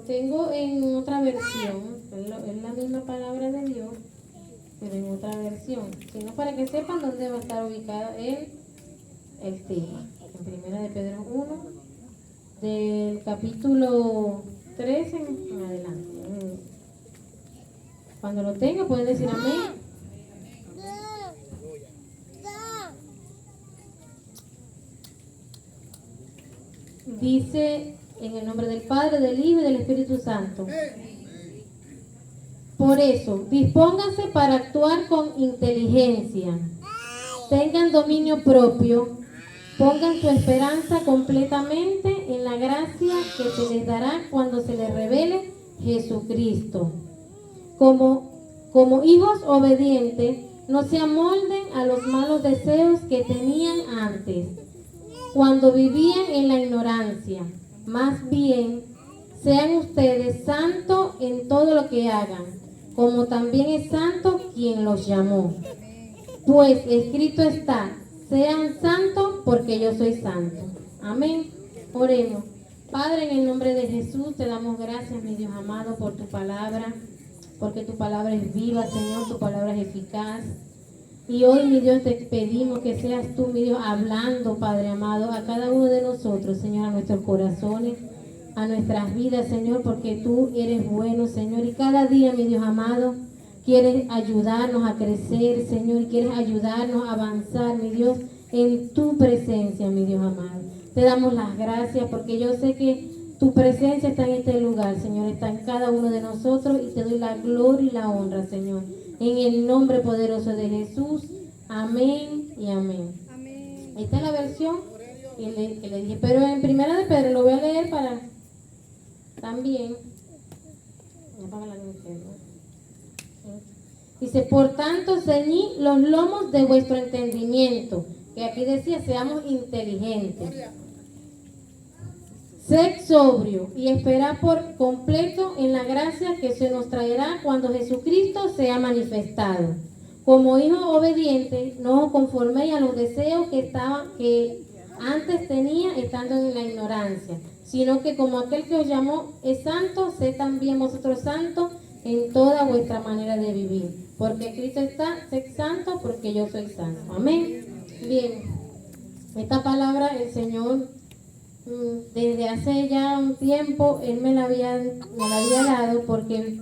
tengo en otra versión, es la misma palabra de Dios, pero en otra versión, sino para que sepan dónde va a estar ubicado el tema. En Primera de Pedro 1, del capítulo 13 en adelante. Cuando lo tenga pueden decir amén. Dice en el nombre del Padre, del Hijo y del Espíritu Santo. Por eso, dispónganse para actuar con inteligencia. Tengan dominio propio. Pongan su esperanza completamente en la gracia que se les dará cuando se les revele Jesucristo. Como hijos obedientes, no se amolden a los malos deseos que tenían antes, cuando vivían en la ignorancia. Más bien, sean ustedes santos en todo lo que hagan, como también es santo quien los llamó. Pues escrito está, sean santos porque yo soy santo. Amén. Oremos. Padre, en el nombre de Jesús, te damos gracias, mi Dios amado, por tu palabra, porque tu palabra es viva, Señor, tu palabra es eficaz. Y hoy, mi Dios, te pedimos que seas tú, mi Dios, hablando, Padre amado, a cada uno de nosotros, Señor, a nuestros corazones, a nuestras vidas, Señor, porque tú eres bueno, Señor. Y cada día, mi Dios amado, quieres ayudarnos a crecer, Señor, y quieres ayudarnos a avanzar, mi Dios, en tu presencia, mi Dios amado. Te damos las gracias porque yo sé que tu presencia está en este lugar, Señor, está en cada uno de nosotros y te doy la gloria y la honra, Señor. En el nombre poderoso de Jesús. Amén y amén. Amén. Esta es la versión que le dije. Pero en Primera de Pedro lo voy a leer para también. Dice, por tanto, ceñid los lomos de vuestro entendimiento. Que aquí decía, seamos inteligentes. Sed sobrio y esperad por completo en la gracia que se nos traerá cuando Jesucristo sea manifestado. Como hijos obedientes, no os conforméis a los deseos que antes tenía estando en la ignorancia, sino que como aquel que os llamó es santo, sed también vosotros santos en toda vuestra manera de vivir. Porque Cristo está, sed santo porque yo soy santo. Amén. Bien, esta palabra el Señor desde hace ya un tiempo Él me la había dado, porque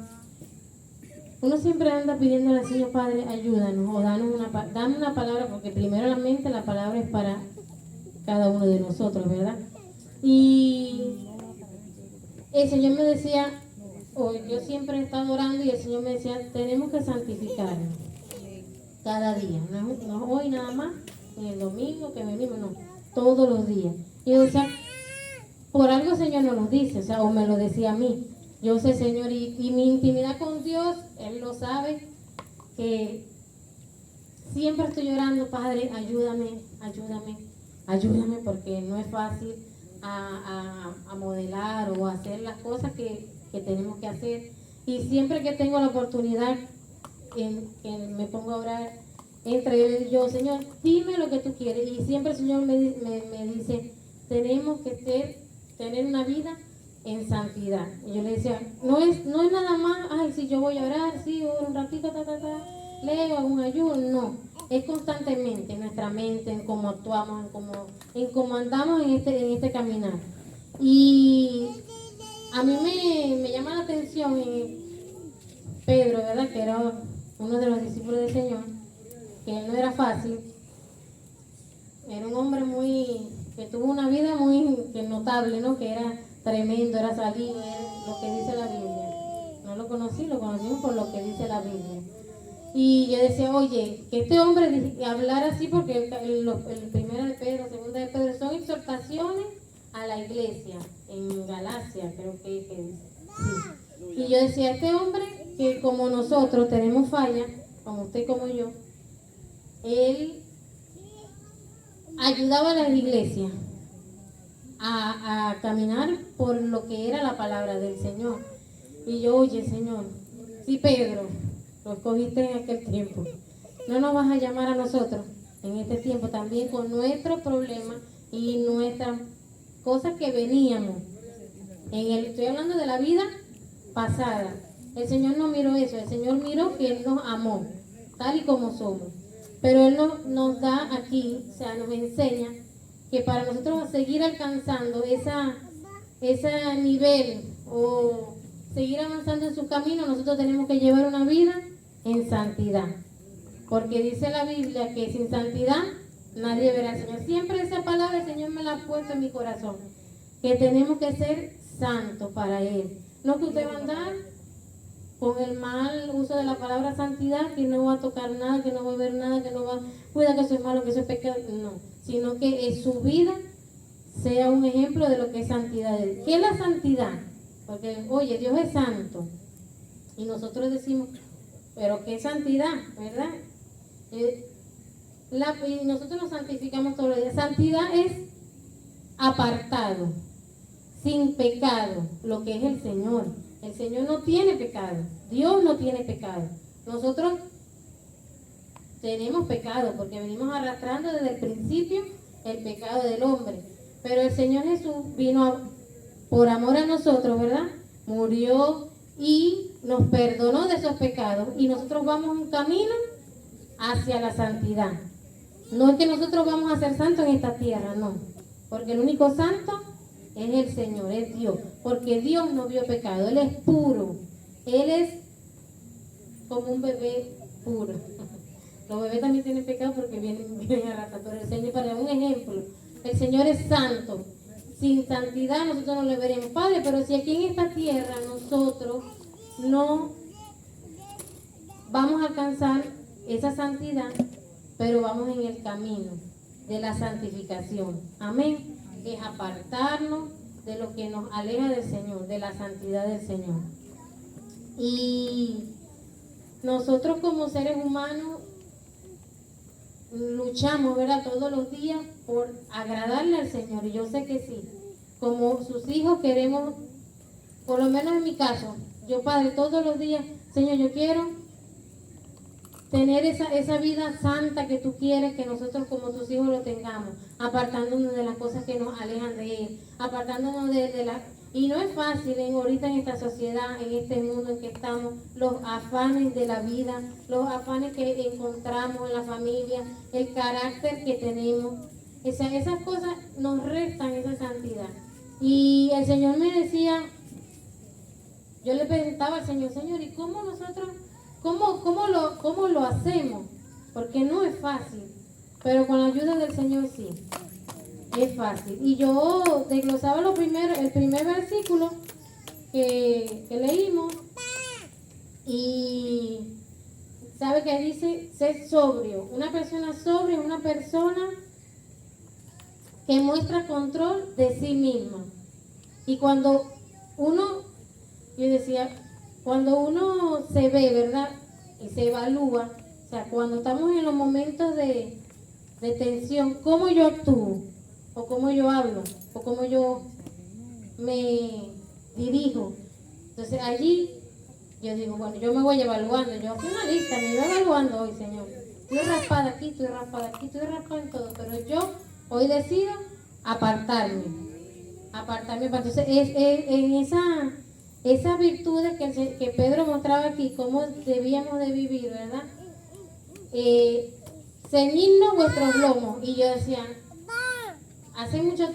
uno siempre anda pidiéndole al Señor, Padre, ayúdanos o dame una palabra, porque primeramente la palabra es para cada uno de nosotros, ¿verdad? Y el Señor me decía, yo siempre he estado orando y el Señor me decía, tenemos que santificarnos cada día, no hoy nada más, ni el domingo que venimos, no, todos los días. Y yo decía, por algo el Señor nos lo dice, o me lo decía a mí. Yo sé, Señor, y mi intimidad con Dios, Él lo sabe, que siempre estoy llorando, Padre, ayúdame, porque no es fácil a modelar o hacer las cosas que tenemos que hacer. Y siempre que tengo la oportunidad, que me pongo a orar, entre Él y yo, Señor, dime lo que tú quieres. Y siempre el Señor me dice, tenemos que tener una vida en santidad. Y yo le decía, no es nada más, ay, si yo voy a orar, sí, oro un ratito, leo, hago un ayuno, no. Es constantemente en nuestra mente, en cómo actuamos, en cómo andamos en este caminar. Y a mí me llama la atención Pedro, ¿verdad? Que era uno de los discípulos del Señor, que él no era fácil. Era un hombre que tuvo una vida muy notable, ¿no? Que era tremendo, era salido, era lo que dice la Biblia. No lo conocimos por lo que dice la Biblia. Y yo decía, oye, que este hombre hablara así, porque el primero de Pedro, segunda de Pedro, son exhortaciones a la iglesia, en Galacia, creo que dice. Sí. Y yo decía, este hombre, que como nosotros tenemos fallas, como usted, como yo, él ayudaba a la iglesia a caminar por lo que era la palabra del Señor. Y yo, oye, Señor, sí, Pedro, lo escogiste en aquel tiempo, no nos vas a llamar a nosotros en este tiempo también con nuestros problemas y nuestras cosas que veníamos Estoy hablando de la vida pasada. El Señor no miró eso, el Señor miró que Él nos amó, tal y como somos. Pero Él nos da aquí, o sea, nos enseña que para nosotros seguir alcanzando ese nivel o seguir avanzando en su camino, nosotros tenemos que llevar una vida en santidad. Porque dice la Biblia que sin santidad nadie verá al Señor. Siempre esa palabra el Señor me la ha puesto en mi corazón, que tenemos que ser santos para Él. No que usted va a andar con el mal uso de la palabra santidad, que no va a tocar nada, que no va a ver nada, que no va a cuidar que eso es malo, que eso es pecado. No, sino que en su vida sea un ejemplo de lo que es santidad. ¿Qué es la santidad? Porque, oye, Dios es santo. Y nosotros decimos, pero ¿qué santidad? ¿Verdad? Y nosotros nos santificamos todos los días. Santidad es apartado, sin pecado, lo que es el Señor. El Señor no tiene pecado, Dios no tiene pecado. Nosotros tenemos pecado porque venimos arrastrando desde el principio el pecado del hombre. Pero el Señor Jesús vino por amor a nosotros, ¿verdad? Murió y nos perdonó de esos pecados. Y nosotros vamos un camino hacia la santidad. No es que nosotros vamos a ser santos en esta tierra, no. Porque el único santo es el Señor, es Dios. Porque Dios no vio pecado, Él es puro. Él es como un bebé puro. Los bebés también tienen pecado porque vienen a raza, pero el Señor, para un ejemplo, el Señor es santo. Sin santidad nosotros no le veremos, Padre, pero si aquí en esta tierra nosotros no vamos a alcanzar esa santidad, pero vamos en el camino de la santificación. Amén. Es apartarnos de lo que nos aleja del Señor, de la santidad del Señor. Y nosotros como seres humanos luchamos, ¿verdad?, todos los días por agradarle al Señor. Y yo sé que sí, como sus hijos queremos, por lo menos en mi caso, yo, Padre, todos los días, Señor, yo quiero tener esa vida santa que tú quieres que nosotros como tus hijos lo tengamos, apartándonos de las cosas que nos alejan de Él, apartándonos de la... Y no es fácil ahorita en esta sociedad, en este mundo en que estamos, los afanes de la vida, los afanes que encontramos en la familia, el carácter que tenemos, esas cosas nos restan esa santidad. Y el Señor me decía, yo le preguntaba al Señor, Señor, ¿y cómo nosotros, cómo lo hacemos? Porque no es fácil, pero con la ayuda del Señor sí. Es fácil. Y yo desglosaba el primer versículo que leímos. Y sabe que dice, sé sobrio. Una persona sobria es una persona que muestra control de sí misma. Y cuando cuando uno se ve, ¿verdad?, y se evalúa, o sea, cuando estamos en los momentos de tensión, ¿cómo yo actúo? O cómo yo hablo, o cómo yo me dirijo. Entonces allí yo digo, bueno, yo me voy evaluando, yo hago una lista, me voy evaluando hoy, Señor. Estoy raspada aquí, estoy raspada aquí, estoy raspada en todo, pero yo hoy decido apartarme. Entonces en esas virtudes que Pedro mostraba aquí, cómo debíamos de vivir, ¿verdad? Ceñidnos vuestros lomos. Y yo decía, hace mucho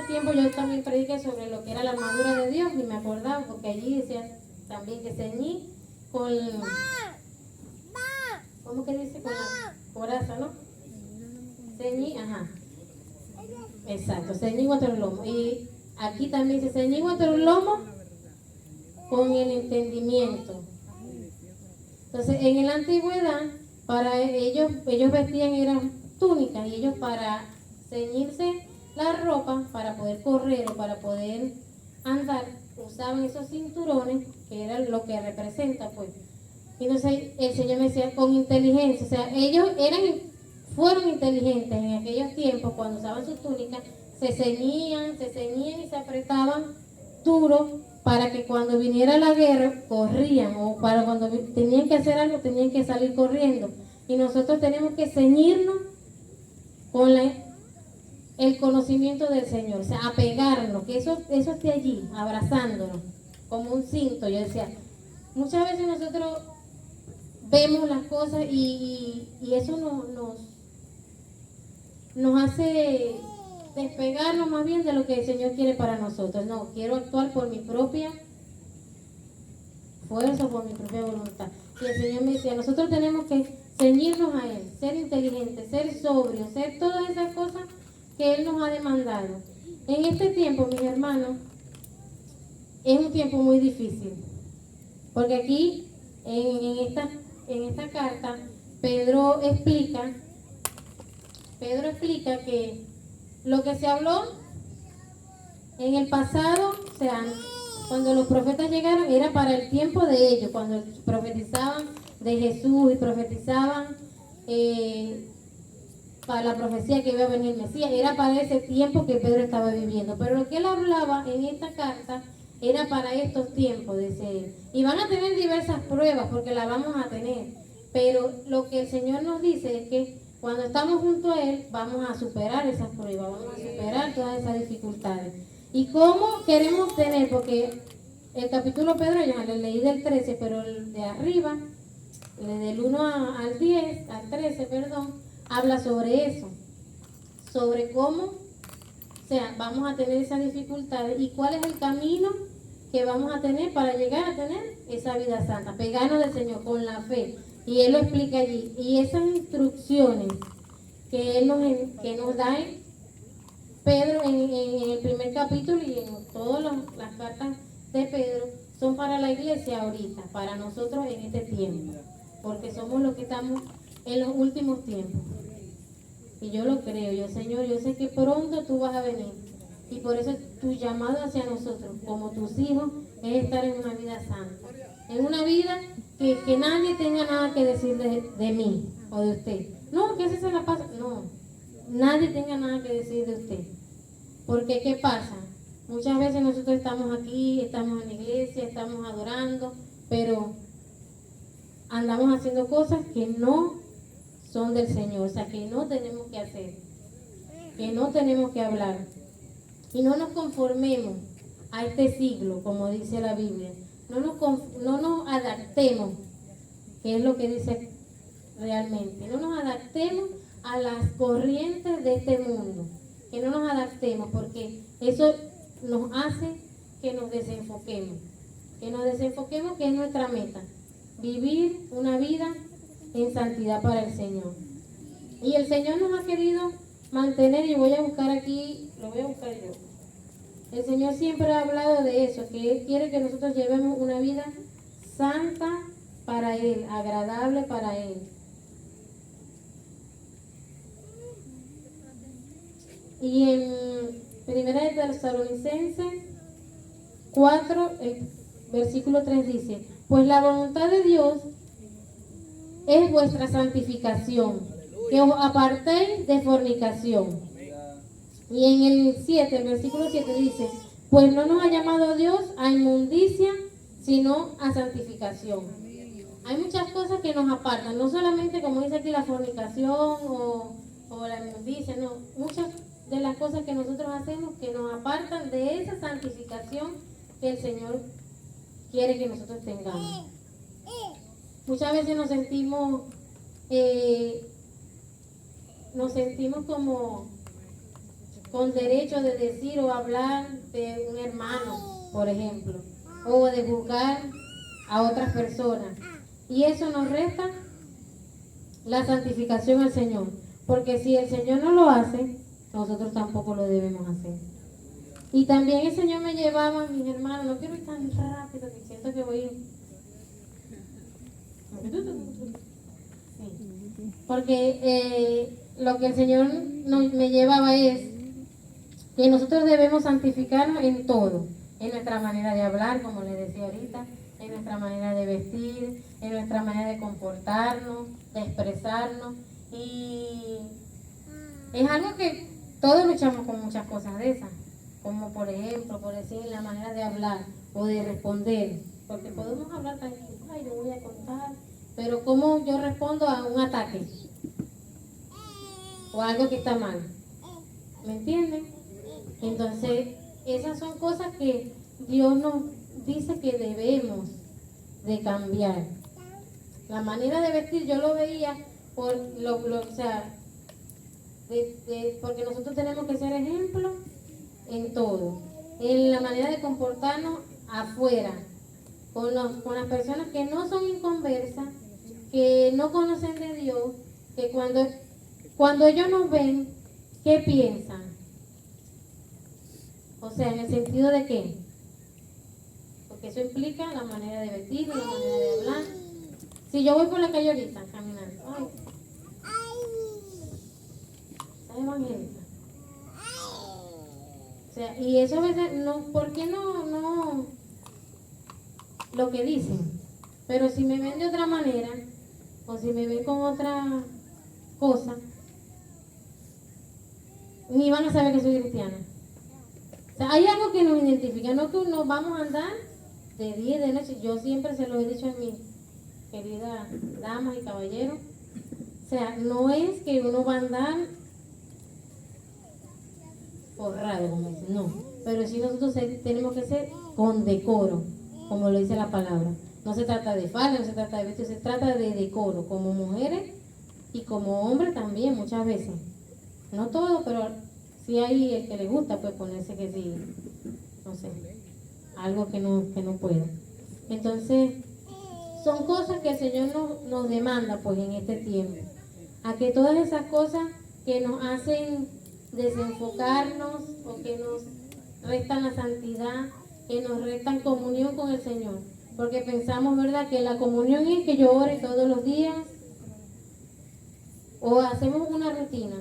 tiempo yo también prediqué sobre lo que era la armadura de Dios y me acordaba porque allí decía también que ceñí con, ¿cómo que dice? Con la coraza, ¿no? Ceñí, ajá. Exacto, ceñí vuestros lomos. Y aquí también dice, ceñí vuestros lomos con el entendimiento. Entonces, en la antigüedad, para ellos vestían eran túnicas y ellos para ceñirse la ropa para poder correr o para poder andar usaban esos cinturones que era lo que representa, pues. Y entonces el Señor me decía con inteligencia, o sea, ellos fueron inteligentes en aquellos tiempos cuando usaban sus túnicas, se ceñían y se apretaban duro para que cuando viniera la guerra corrían, o para cuando tenían que hacer algo tenían que salir corriendo. Y nosotros tenemos que ceñirnos con el conocimiento del Señor, o sea, apegarnos, que eso esté allí, abrazándonos, como un cinto. Yo decía, muchas veces nosotros vemos las cosas y eso nos hace despegarnos más bien de lo que el Señor quiere para nosotros. No, quiero actuar por mi propia fuerza, por mi propia voluntad. Y el Señor me decía, nosotros tenemos que ceñirnos a Él, ser inteligentes, ser sobrios, ser todas esas cosas que Él nos ha demandado. En este tiempo, mis hermanos, es un tiempo muy difícil, porque aquí, en esta carta, Pedro explica que lo que se habló en el pasado, o sea, cuando los profetas llegaron, era para el tiempo de ellos, cuando profetizaban de Jesús y profetizaban para la profecía que iba a venir el Mesías, era para ese tiempo que Pedro estaba viviendo. Pero lo que él hablaba en esta carta era para estos tiempos, dice él. Y van a tener diversas pruebas, porque las vamos a tener. Pero lo que el Señor nos dice es que cuando estamos junto a Él, vamos a superar esas pruebas, vamos a superar todas esas dificultades. ¿Y cómo queremos tener? Porque el capítulo Pedro, ya le leí del 13, pero el de arriba, del 1 al 10, al 13, perdón, habla sobre eso, sobre cómo, o sea, vamos a tener esas dificultades y cuál es el camino que vamos a tener para llegar a tener esa vida santa, pegarnos del Señor con la fe. Y Él lo explica allí. Y esas instrucciones que Él nos da Pedro en el primer capítulo y en todas las cartas de Pedro son para la iglesia ahorita, para nosotros en este tiempo, porque somos los que estamos en los últimos tiempos. Y yo lo creo, yo Señor, yo sé que pronto tú vas a venir. Y por eso tu llamado hacia nosotros, como tus hijos, es estar en una vida santa. En una vida que nadie tenga nada que decir de mí o de usted. No, que ese se la pasa. No, nadie tenga nada que decir de usted. Porque, ¿qué pasa? Muchas veces nosotros estamos aquí, estamos en la iglesia, estamos adorando, pero andamos haciendo cosas que no son del Señor, o sea, que no tenemos que hacer, que no tenemos que hablar. Y no nos conformemos a este siglo, como dice la Biblia. No nos adaptemos, que es lo que dice realmente. No nos adaptemos a las corrientes de este mundo. Que no nos adaptemos, porque eso nos hace que nos desenfoquemos. Que nos desenfoquemos, que es nuestra meta. Vivir una vida en santidad para el Señor. Y el Señor nos ha querido mantener, y voy a buscar aquí, lo voy a buscar yo. El Señor siempre ha hablado de eso, que Él quiere que nosotros llevemos una vida santa para Él, agradable para Él. Y en Primera de Tesalonicenses 4, el versículo 3 dice, pues la voluntad de Dios es vuestra santificación, que os apartéis de fornicación. Y en el 7, el versículo 7 dice, pues no nos ha llamado Dios a inmundicia, sino a santificación. Hay muchas cosas que nos apartan, no solamente como dice aquí la fornicación o la inmundicia, no, muchas de las cosas que nosotros hacemos que nos apartan de esa santificación que el Señor quiere que nosotros tengamos. Muchas veces nos sentimos como con derecho de decir o hablar de un hermano, por ejemplo, o de juzgar a otras personas. Y eso nos resta la santificación al Señor, porque si el Señor no lo hace, nosotros tampoco lo debemos hacer. Y también el Señor me llevaba, mis hermanos, no quiero ir tan rápido, que siento que voy... Sí. Porque lo que el Señor me llevaba es que nosotros debemos santificarnos en todo, en nuestra manera de hablar, como les decía ahorita, en nuestra manera de vestir, en nuestra manera de comportarnos, de expresarnos. Y es algo que todos luchamos con muchas cosas de esas, como por ejemplo, por decir, la manera de hablar o de responder, porque podemos hablar tranquilo, ay, yo voy a contar, pero ¿cómo yo respondo a un ataque o a algo que está mal? ¿Me entienden? Entonces, esas son cosas que Dios nos dice que debemos de cambiar. La manera de vestir, yo lo veía por o sea, porque nosotros tenemos que ser ejemplo en todo, en la manera de comportarnos afuera, con las personas que no son inconversas, que no conocen de Dios, que cuando ellos nos ven, ¿qué piensan? O sea, en el sentido de qué, porque eso implica la manera de vestir, la manera de hablar. Si yo voy por la calle ahorita caminando, ay, ¿estás evangélica? O sea, y eso a veces, no, ¿por qué no lo que dicen? Pero si me ven de otra manera, o si me ven con otra cosa, ni van a saber que soy cristiana. O sea, hay algo que nos identifica, no que nos vamos a andar de día y de noche. Yo siempre se lo he dicho a mis queridas damas y caballeros. O sea, no es que uno va a andar forrado, como dicen, no. Pero sí nosotros tenemos que ser con decoro, como lo dice la palabra. No se trata de falda, no se trata de vestir, se trata de decoro, como mujeres y como hombres también muchas veces. No todo, pero sí hay el que le gusta pues ponerse que sí, no sé, algo que no pueda. Entonces, son cosas que el Señor nos demanda pues en este tiempo. A que todas esas cosas que nos hacen desenfocarnos o que nos restan la santidad, que nos restan comunión con el Señor. Porque pensamos, ¿verdad?, que la comunión es que yo ore todos los días o hacemos una rutina,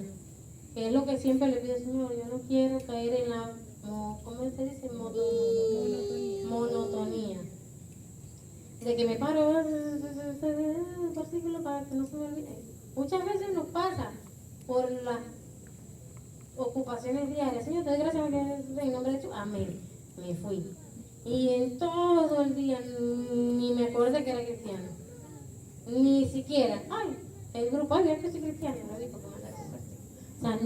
que es lo que siempre le pido al Señor. Yo no quiero caer en la, ¿cómo se dice? Monotonía. De que me paro el versículo para que no se me olvide. Muchas veces nos pasa por las ocupaciones diarias. Señor, te doy gracias en nombre de tu amén. Me fui. Y en todo el día ni me acordé que era cristiano. Ni siquiera, ay, el grupo, ay, que soy cristiano, no digo que mandar. O sea,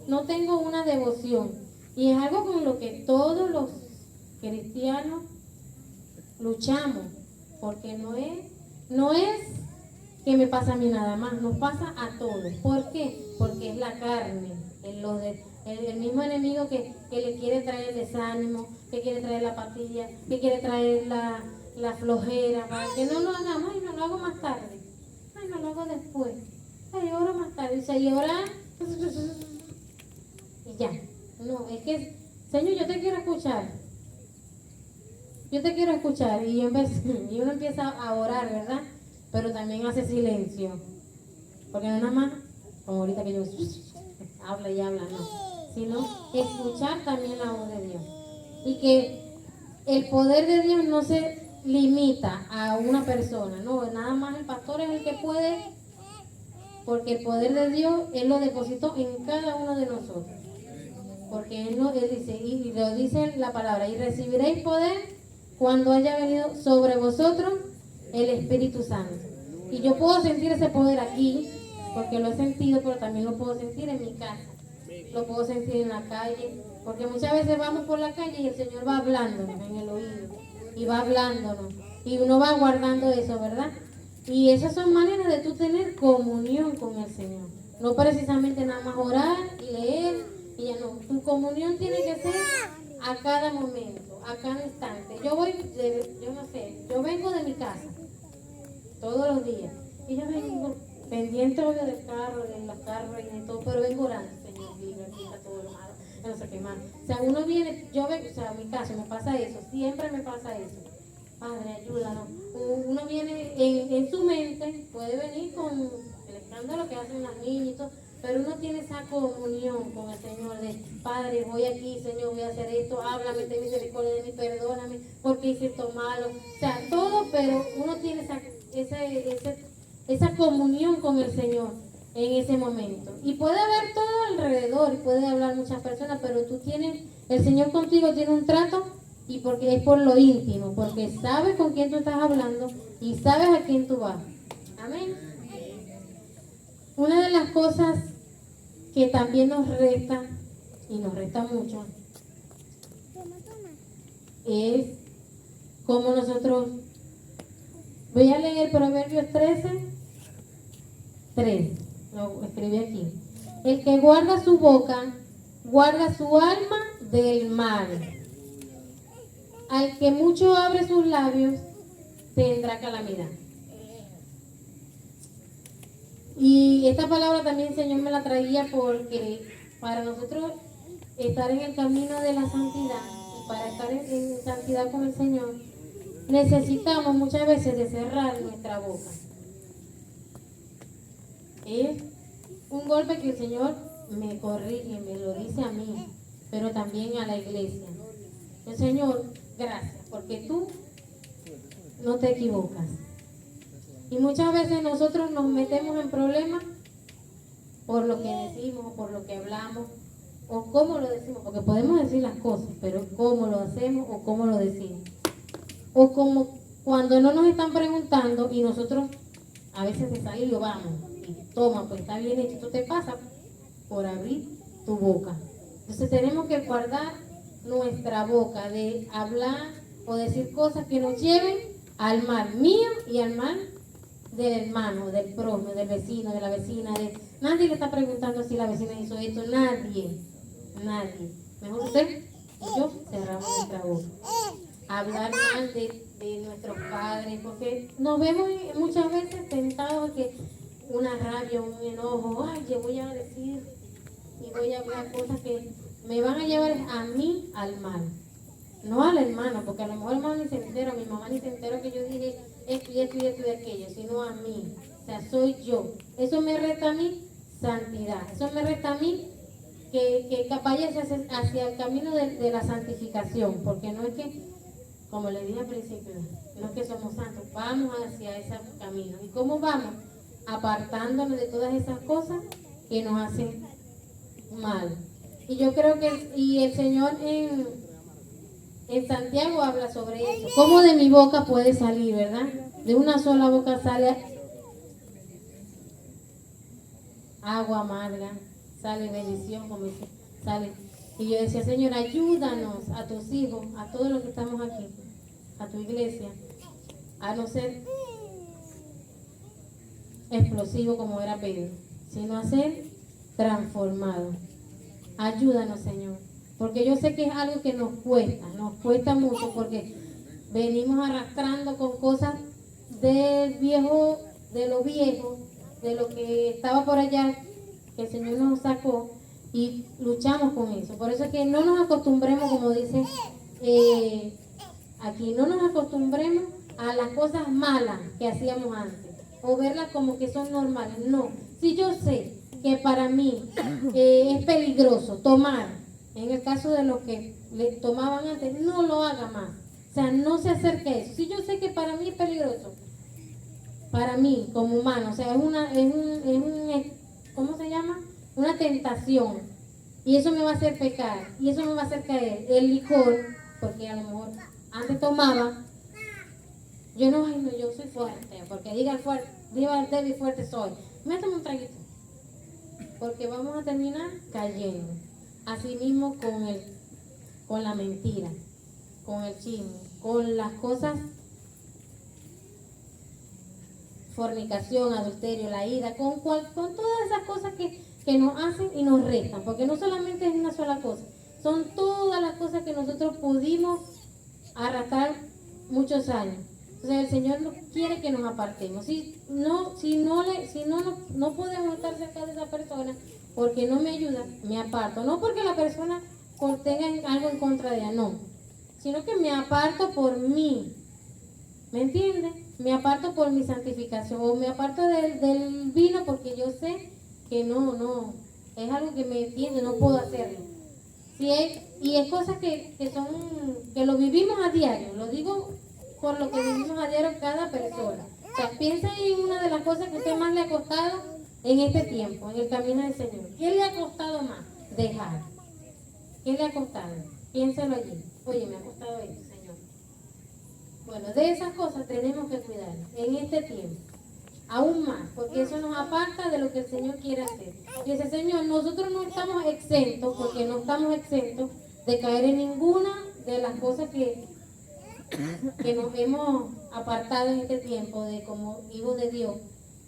no tengo una devoción. Y es algo con lo que todos los cristianos luchamos. Porque no es que me pasa a mí nada más, nos pasa a todos. ¿Por qué? Porque es la carne, el mismo enemigo que le quiere traer desánimo, que quiere traer la apatía, que quiere traer la flojera, para que no lo hagamos. Ay, no lo hago más tarde, ay, no lo hago después, ay, oro más tarde, y ahora y ya. No, es que, Señor, yo te quiero escuchar. Yo te quiero escuchar. Y uno empieza a orar, ¿verdad? Pero también hace silencio. Porque no es nada más, como ahorita que yo habla y habla, no. Sino escuchar también la voz de Dios. Y que el poder de Dios no se limita a una persona. No, nada más el pastor es el que puede. Porque el poder de Dios, Él lo depositó en cada uno de nosotros. Porque Él dice, y lo dice la palabra, y recibiréis poder cuando haya venido sobre vosotros el Espíritu Santo. Y yo puedo sentir ese poder aquí, porque lo he sentido, pero también lo puedo sentir en mi casa. Lo puedo sentir en la calle, porque muchas veces vamos por la calle y el Señor va hablándonos en el oído, y va hablándonos, y uno va guardando eso, ¿verdad? Y esas son maneras de tú tener comunión con el Señor. No precisamente nada más orar y leer, y ya no. Tu comunión tiene que ser a cada momento, a cada instante. Yo vengo de mi casa todos los días y yo vengo pendiente obvio del carro, de los carros y de todo, pero vengo orando, Señor, libre, quita todo lo malo, no sé qué más. O sea, uno viene, yo vengo, o sea, en mi caso me pasa eso, siempre me pasa eso. Padre, ayúdanos. Uno viene en su mente, puede venir con el escándalo que hacen las niñas y todo, pero uno tiene esa comunión con el Señor de, Padre, voy aquí, Señor, voy a hacer esto, háblame, ten misericordia de mí, perdóname, porque hice esto malo. O sea, todo, pero uno tiene esa comunión con el Señor en ese momento. Y puede haber todo alrededor, y puede hablar muchas personas, pero el Señor contigo tiene un trato, y porque es por lo íntimo, porque sabes con quién tú estás hablando y sabes a quién tú vas. Amén. Una de las cosas que también nos resta y nos resta mucho, es como nosotros, voy a leer Proverbios 13:3, lo escribí aquí. El que guarda su boca, guarda su alma del mal. Al que mucho abre sus labios, tendrá calamidad. Y esta palabra también el Señor me la traía porque para nosotros estar en el camino de la santidad y para estar en santidad con el Señor, necesitamos muchas veces de cerrar nuestra boca. Es un golpe que el Señor me corrige, me lo dice a mí, pero también a la iglesia. El Señor, gracias, porque tú no te equivocas. Y muchas veces nosotros nos metemos en problemas por lo que decimos, por lo que hablamos, o cómo lo decimos, porque podemos decir las cosas, pero cómo lo hacemos o cómo lo decimos. O como cuando no nos están preguntando y nosotros a veces de salir vamos y toma, pues está bien hecho, esto te pasa por abrir tu boca. Entonces tenemos que guardar nuestra boca de hablar o decir cosas que nos lleven al mal mío y al mal del hermano, del prójimo, del vecino, de la vecina. Nadie le está preguntando si la vecina hizo esto, nadie. Mejor usted y yo cerramos nuestra boca. Hablar mal de nuestros padres, porque nos vemos muchas veces tentados que una rabia, un enojo, ay, yo voy a decir y voy a hablar cosas que me van a llevar a mí al mal, no al hermano, porque a lo mejor el hermano ni se entera, mi mamá ni se entera que yo dije esto y esto y esto y aquello, sino a mí, o sea, soy yo. Eso me resta a mí santidad, eso me resta a mí que vaya hacia el camino de la santificación, porque no es que, como le dije al principio, no es que somos santos, vamos hacia ese camino. ¿Y cómo vamos? Apartándonos de todas esas cosas que nos hacen mal. Y yo creo que y el Señor en Santiago habla sobre eso. ¿Cómo de mi boca puede salir, verdad? De una sola boca sale agua amarga, sale bendición, como dice, sale. Y yo decía, Señor, ayúdanos a tus hijos, a todos los que estamos aquí, a tu iglesia, a no ser explosivo como era Pedro, sino a ser transformado. Ayúdanos, Señor, porque yo sé que es algo que nos cuesta mucho, porque venimos arrastrando con cosas del viejo, de lo viejo, de lo que estaba por allá, que el Señor nos sacó, y luchamos con eso. Por eso es que no nos acostumbremos, como dice aquí, no nos acostumbremos a las cosas malas que hacíamos antes, o verlas como que son normales. No, si yo sé que para mí es peligroso tomar, en el caso de los que le tomaban antes, no lo haga más. O sea, no se acerque a eso. Si yo sé que para mí es peligroso, para mí como humano, o sea, ¿cómo se llama? Una tentación. Y eso me va a hacer pecar, y eso me va a hacer caer. El licor, porque a lo mejor antes tomaba, yo no, ay, no, yo soy fuerte, porque diga el débil fuerte soy. Métame un traguito, porque vamos a terminar cayendo. Así mismo con la mentira, con el chisme, con las cosas, fornicación, adulterio, la ira, con todas esas cosas que nos hacen y nos restan, porque no solamente es una sola cosa, son todas las cosas que nosotros pudimos arrastrar muchos años. Entonces el Señor no quiere que nos apartemos. No podemos estar cerca de esa persona porque no me ayuda, me aparto. No porque la persona tenga algo en contra de ella, no, sino que me aparto por mí. ¿Me entiendes? Me aparto por mi santificación, o me aparto del vino porque yo sé que no, es algo que me entiende, no puedo hacerlo. Y es cosas que lo vivimos a diario, lo digo por lo que vivimos a diario cada persona. O sea, piensa en una de las cosas que a usted más le ha costado en este tiempo, en el camino del Señor. ¿Qué le ha costado más? Dejar. ¿Qué le ha costado? Piénselo allí. Oye, me ha costado esto, Señor. Bueno, de esas cosas tenemos que cuidar en este tiempo. aún más, porque eso nos aparta de lo que el Señor quiere hacer. Y dice, Señor, nosotros no estamos exentos, porque no estamos exentos de caer en ninguna de las cosas que nos hemos apartado en este tiempo de como hijos de Dios,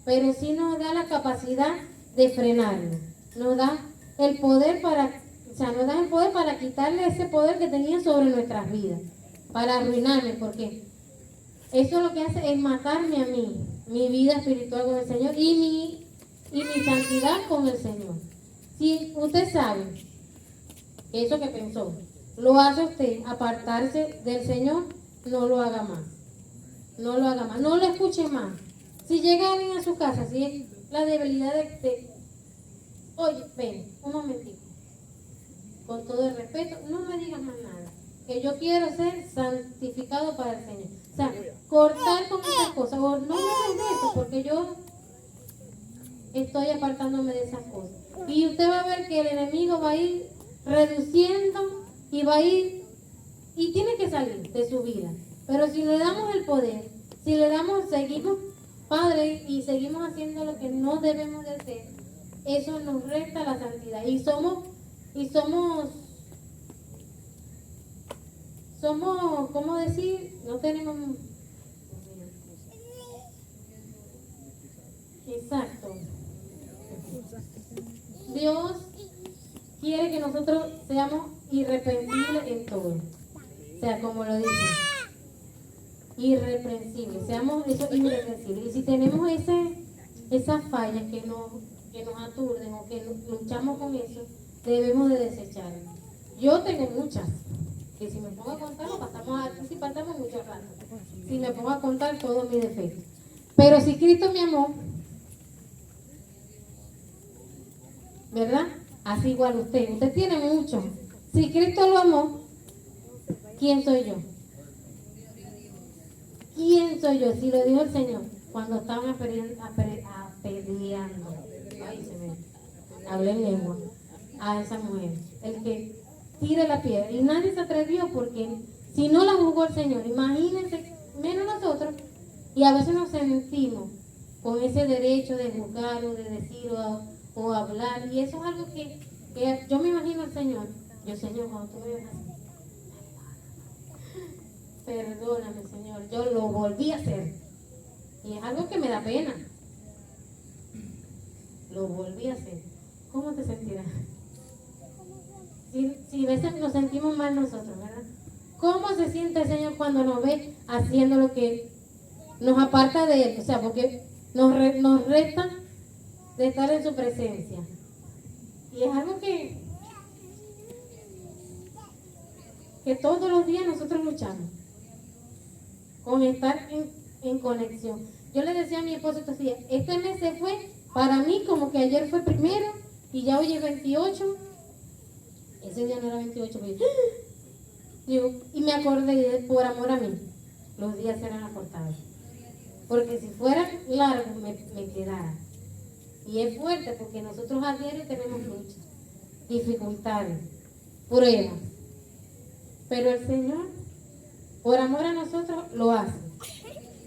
pero sí nos da la capacidad de frenarlo, nos da el poder nos da el poder para quitarle ese poder que tenía sobre nuestras vidas, para arruinarme, porque eso lo que hace es matarme a mí, mi vida espiritual con el Señor y mi santidad con el Señor. Si usted sabe que eso que pensó lo hace usted apartarse del Señor, no lo haga más. No lo haga más. No lo escuche más. Si llega alguien a su casa, si es la debilidad oye, ven, un momentito. Con todo el respeto, no me digas más nada. Que yo quiero ser santificado para el Señor. O sea, cortar con esas cosas. O no me hagas de eso, porque yo estoy apartándome de esas cosas. Y usted va a ver que el enemigo va a ir reduciendo y va a ir y tiene que salir de su vida. Pero si le damos el poder, si le damos, seguimos, Padre, y seguimos haciendo lo que no debemos de hacer, eso nos resta la santidad. Y somos, ¿cómo decir? No tenemos... Exacto. Dios quiere que nosotros seamos irreprensibles en todo. O sea, como lo dice, irreprensibles, seamos eso irreprensibles. Y si tenemos esas fallas que nos aturden o que luchamos con eso, debemos de desecharlas. Yo tengo muchas, que si me pongo a contar, pasamos mucho rato. Si me pongo a contar todos mis defectos. Pero si Cristo me amó, ¿verdad? Así igual usted tiene mucho. Si Cristo lo amó, ¿quién soy yo? ¿Quién soy yo? Si lo dijo el Señor cuando estaban apedreando, ay, se me hablé en lengua, a esa mujer, el que tire la piedra. Y nadie se atrevió porque si no la juzgó el Señor, imagínense, menos nosotros, y a veces nos sentimos con ese derecho de juzgar o de decir o hablar, y eso es algo que yo me imagino al Señor, Señor, cuando tú me ves así, perdóname, Señor, yo lo volví a hacer. Y es algo que me da pena. Lo volví a hacer. ¿Cómo te sentirás? Si a veces nos sentimos mal nosotros, ¿verdad? ¿Cómo se siente el Señor cuando nos ve haciendo lo que nos aparta de Él? O sea, porque nos resta de estar en su presencia. Y es algo que todos los días nosotros luchamos con estar en conexión. Yo le decía a mi esposo estos días, este mes se fue para mí como que ayer fue primero y ya hoy es 28. Ese día no era 28, pero digo, y me acordé, por amor a mí, los días serán acortados. Porque si fueran largos me quedara. Y es fuerte porque nosotros a diario tenemos luchas, dificultades, pruebas. Pero el Señor, por amor a nosotros, lo hace.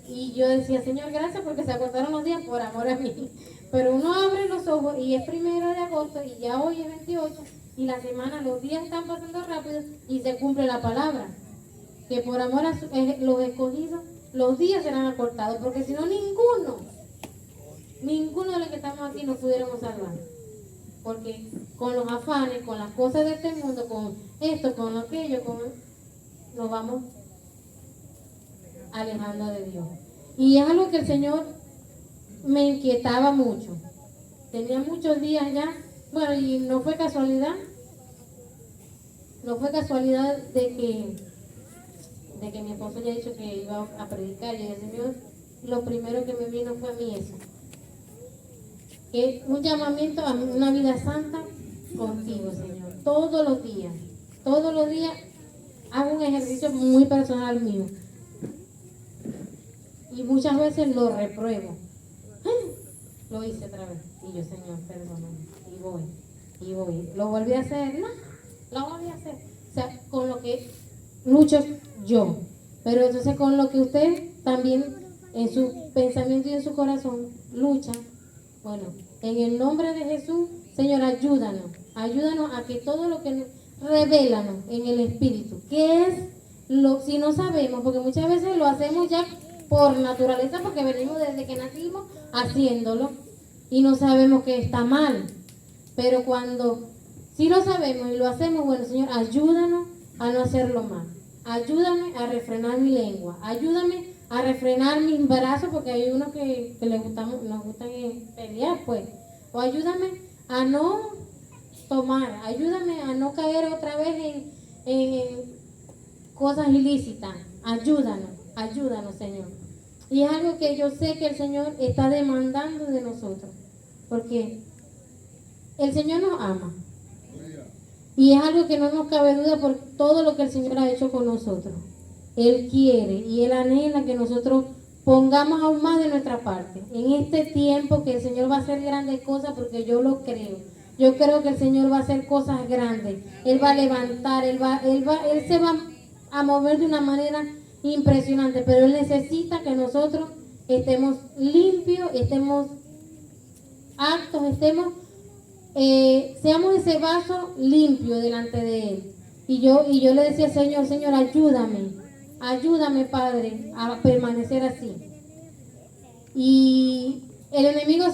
Y yo decía, Señor, gracias porque se acortaron los días por amor a mí. Pero uno abre los ojos y es 1 de agosto y ya hoy es 28 y la semana, los días están pasando rápido y se cumple la palabra. Que por amor a los escogidos, los días serán acortados. Porque si no, ninguno de los que estamos aquí nos pudiéramos salvar. Porque con los afanes, con las cosas de este mundo, con esto, con aquello, nos vamos alejando de Dios. Y es algo que el Señor me inquietaba mucho. Tenía muchos días ya, bueno, y no fue casualidad de que mi esposo haya dicho que iba a predicar. Y el Señor, lo primero que me vino fue a mí eso. Es un llamamiento a una vida santa contigo, Señor. Todos los días hago un ejercicio muy personal mío. Y muchas veces lo repruebo. Lo hice otra vez. Y yo, Señor, perdóname. Y voy. ¿Lo volví a hacer? No, lo volví a hacer. O sea, con lo que lucho yo. Pero entonces con lo que usted también en su pensamiento y en su corazón lucha. Bueno, en el nombre de Jesús, Señor, ayúdanos a que todo lo que revélanos en el Espíritu, que es si no sabemos, porque muchas veces lo hacemos ya por naturaleza, porque venimos desde que nacimos haciéndolo y no sabemos que está mal, pero cuando sí lo sabemos y lo hacemos, bueno, Señor, ayúdanos a no hacerlo mal, ayúdame a refrenar mi lengua, ayúdame a refrenar mis brazos, porque hay unos que nos gustan pelear, pues, o ayúdame a no tomar, ayúdame a no caer otra vez en cosas ilícitas, ayúdanos, Señor. Y es algo que yo sé que el Señor está demandando de nosotros, porque el Señor nos ama. Y es algo que no nos cabe duda por todo lo que el Señor ha hecho con nosotros. Él quiere y Él anhela que nosotros pongamos aún más de nuestra parte. En este tiempo que el Señor va a hacer grandes cosas, porque yo lo creo. Yo creo que el Señor va a hacer cosas grandes. Él va a levantar, Él se va a mover de una manera impresionante, pero Él necesita que nosotros estemos limpios, estemos aptos, seamos ese vaso limpio delante de Él. Y yo le decía, Señor, ayúdame, Padre, a permanecer así. Y el enemigo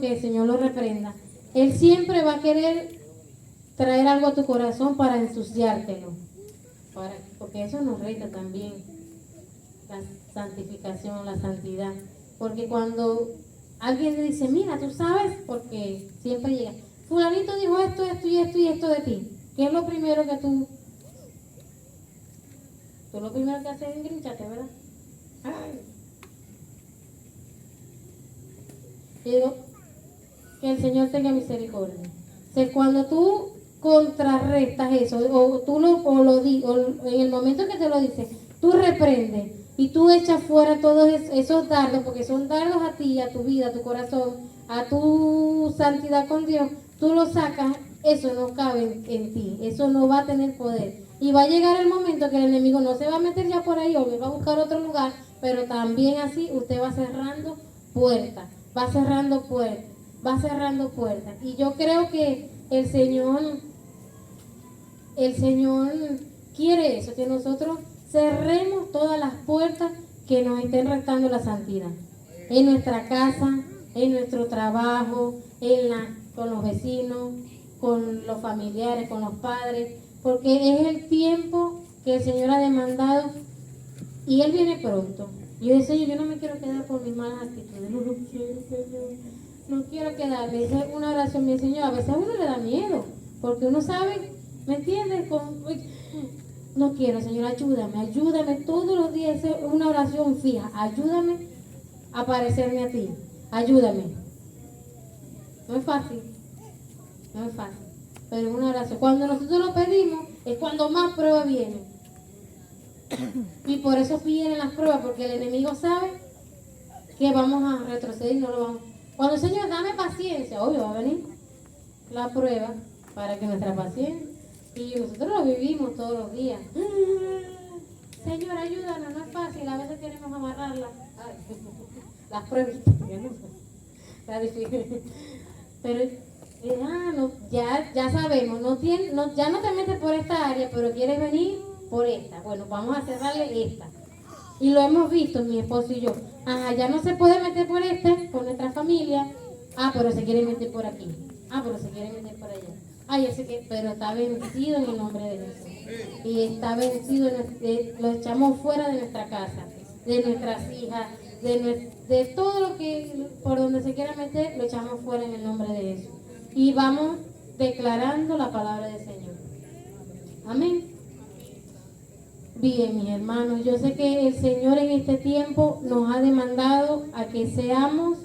que el Señor lo reprenda, él siempre va a querer traer algo a tu corazón para ensuciártelo, porque eso nos resta también, la santificación, la santidad. Porque cuando alguien le dice, mira, tú sabes, porque siempre llega, fulanito dijo esto y esto de ti, ¿qué es lo primero que tú lo primero que haces es engrincharte, ¿verdad? Ay. Y digo, que el Señor tenga misericordia. O sea, cuando tú contrarrestas eso, en el momento que te lo dice, tú reprendes y tú echas fuera todos esos dardos, porque son dardos a ti, a tu vida, a tu corazón, a tu santidad con Dios, tú lo sacas, eso no cabe en ti, eso no va a tener poder. Y va a llegar el momento que el enemigo no se va a meter ya por ahí o va a buscar otro lugar, pero también así usted va cerrando puertas, va cerrando puertas. Y yo creo que el Señor quiere eso, que nosotros cerremos todas las puertas que nos estén restando la santidad. En nuestra casa, en nuestro trabajo, con los vecinos, con los familiares, con los padres, porque es el tiempo que el Señor ha demandado y Él viene pronto. Yo decía, yo no me quiero quedar por mis malas actitudes, no quiero, Señor, no quiero quedarme. Esa es una oración, mi Señor. A veces a uno le da miedo, porque uno sabe, ¿me entiendes? No quiero, Señor, ayúdame todos los días. Es una oración fija, ayúdame a parecerme a ti, ayúdame. No es fácil, pero es una oración. Cuando nosotros lo pedimos, es cuando más pruebas vienen. Y por eso vienen las pruebas, porque el enemigo sabe que vamos a retroceder y no lo vamos. Cuando el Señor, dame paciencia, obvio va a venir la prueba para que nuestra paciencia, y nosotros lo vivimos todos los días. Señor, ayúdanos, no es fácil, a veces queremos amarrarla. Las pruebas, pero ya sabemos, ya no te metes por esta área, pero quieres venir por esta. Bueno, vamos a cerrarle esta. Y lo hemos visto, mi esposo y yo. Ya no se puede meter por por nuestra familia. Pero se quiere meter por aquí. Pero se quiere meter por allá. Pero está vencido en el nombre de Jesús. Y está vencido, lo echamos fuera de nuestra casa, de nuestras hijas, de todo lo que por donde se quiera meter, lo echamos fuera en el nombre de Jesús. Y vamos declarando la palabra del Señor. Amén. Bien, mis hermanos, yo sé que el Señor en este tiempo nos ha demandado a que seamos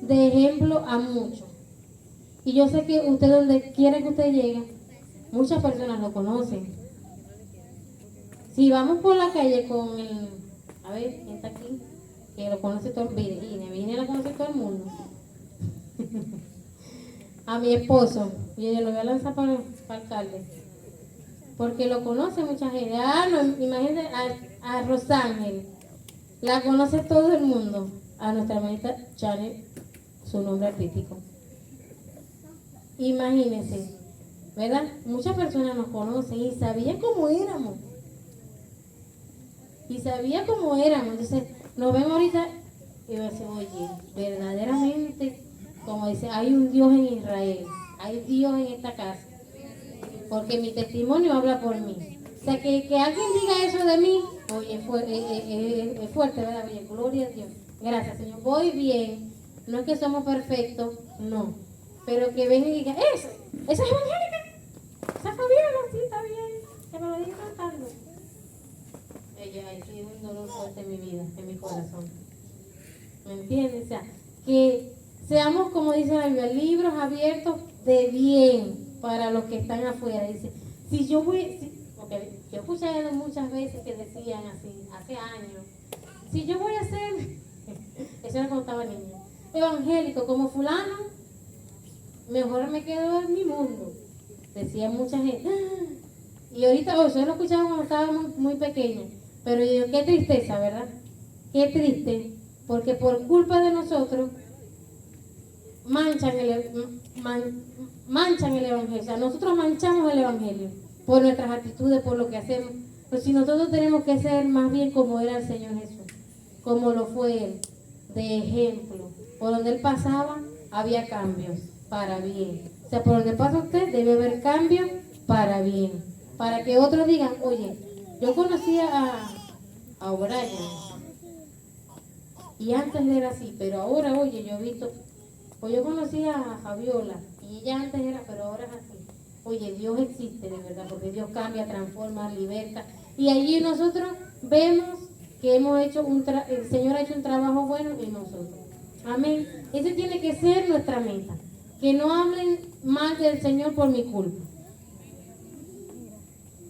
de ejemplo a muchos. Y yo sé que usted, donde quiera que usted llegue, muchas personas lo conocen. Si vamos por la calle con a ver, ¿quién está aquí? Que lo conoce todo el mundo. Virginia la conoce todo el mundo. A mi esposo, y yo lo voy a lanzar para alcalde. porque lo conoce mucha gente. Ah, no, imagínate a Rosángel, la conoce todo el mundo, a nuestra hermanita Janet, su nombre artístico. Imagínense, ¿verdad? Muchas personas nos conocen y sabían cómo éramos. Entonces, nos vemos ahorita y decimos, oye, verdaderamente, como dice, hay un Dios en Israel, hay Dios en esta casa. Porque mi testimonio habla por mí. O sea, que alguien diga eso de mí, oye, es fuerte, ¿verdad? Oye, gloria a Dios. Gracias, Señor. Voy bien. No es que somos perfectos, no. Pero que venga y diga, esa es evangélica. Esa Fabiana, sí, está bien. Que me lo diga cantando. Ella, ahí sí, un dolor fuerte en mi vida, en mi corazón. ¿Me entiendes? O sea, que seamos, como dice la Biblia, libros abiertos de bien para los que están afuera. Dice, si yo voy, porque yo he escuchado muchas veces que decían así, hace años, si yo voy a ser, eso era cuando estaba niña, evangélico como fulano, mejor me quedo en mi mundo. Decía mucha gente. Y ahorita, yo lo escuchaba cuando estaba muy pequeña, pero yo digo, qué tristeza, ¿verdad? Qué triste, porque por culpa de nosotros manchan el evangelio. O sea, nosotros manchamos el evangelio por nuestras actitudes, por lo que hacemos. Pero si nosotros tenemos que ser más bien como era el Señor Jesús, como lo fue Él, de ejemplo. Por donde Él pasaba, había cambios para bien. O sea, por donde pasa usted, debe haber cambios para bien. Para que otros digan, oye, yo conocía a Brian y antes era así, pero ahora, oye, yo he visto, pues yo conocía a Fabiola y ella antes era, pero ahora es así. Oye, Dios existe de verdad, porque Dios cambia, transforma, liberta. Y allí nosotros vemos que hemos hecho el Señor ha hecho un trabajo bueno en nosotros. Amén. Ese tiene que ser nuestra meta. Que no hablen mal del Señor por mi culpa.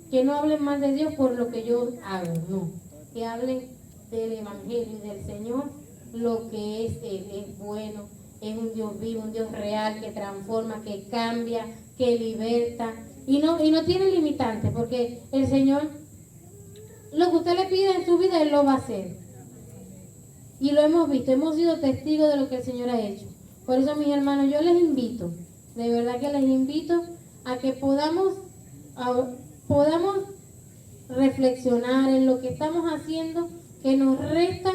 Que no hablen mal de Dios por lo que yo hago, no. Que hablen del Evangelio y del Señor, lo que es Él, es bueno, es un Dios vivo, un Dios real, que transforma, que cambia, que liberta, y no tiene limitantes, porque el Señor, lo que usted le pida en su vida, Él lo va a hacer. Y lo hemos visto, hemos sido testigos de lo que el Señor ha hecho. Por eso, mis hermanos, yo les invito, de verdad que les invito a que podamos reflexionar en lo que estamos haciendo, que nos resta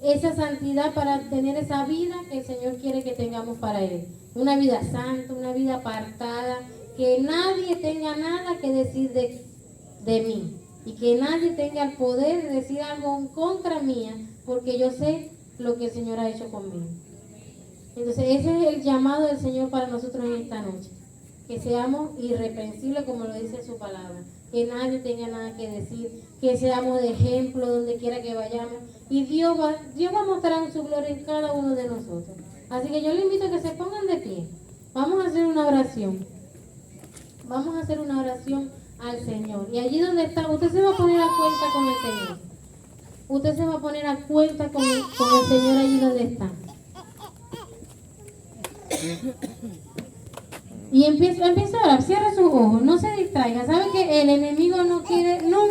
esa santidad para tener esa vida que el Señor quiere que tengamos para Él. Una vida santa, una vida apartada, que nadie tenga nada que decir de mí y que nadie tenga el poder de decir algo en contra mía, porque yo sé lo que el Señor ha hecho conmigo. Entonces ese es el llamado del Señor para nosotros en esta noche. Que seamos irreprensibles como lo dice su palabra, que nadie tenga nada que decir, que seamos de ejemplo donde quiera que vayamos, y Dios va a mostrar su gloria en cada uno de nosotros. Así que yo les invito a que se pongan de pie. Vamos a hacer una oración. Vamos a hacer una oración al Señor. Y allí donde está, usted se va a poner a cuenta con el Señor. Usted se va a poner a cuenta con el Señor allí donde está. Y empieza a orar, cierra sus ojos, no se distraiga. ¿Sabe que el enemigo no quiere, no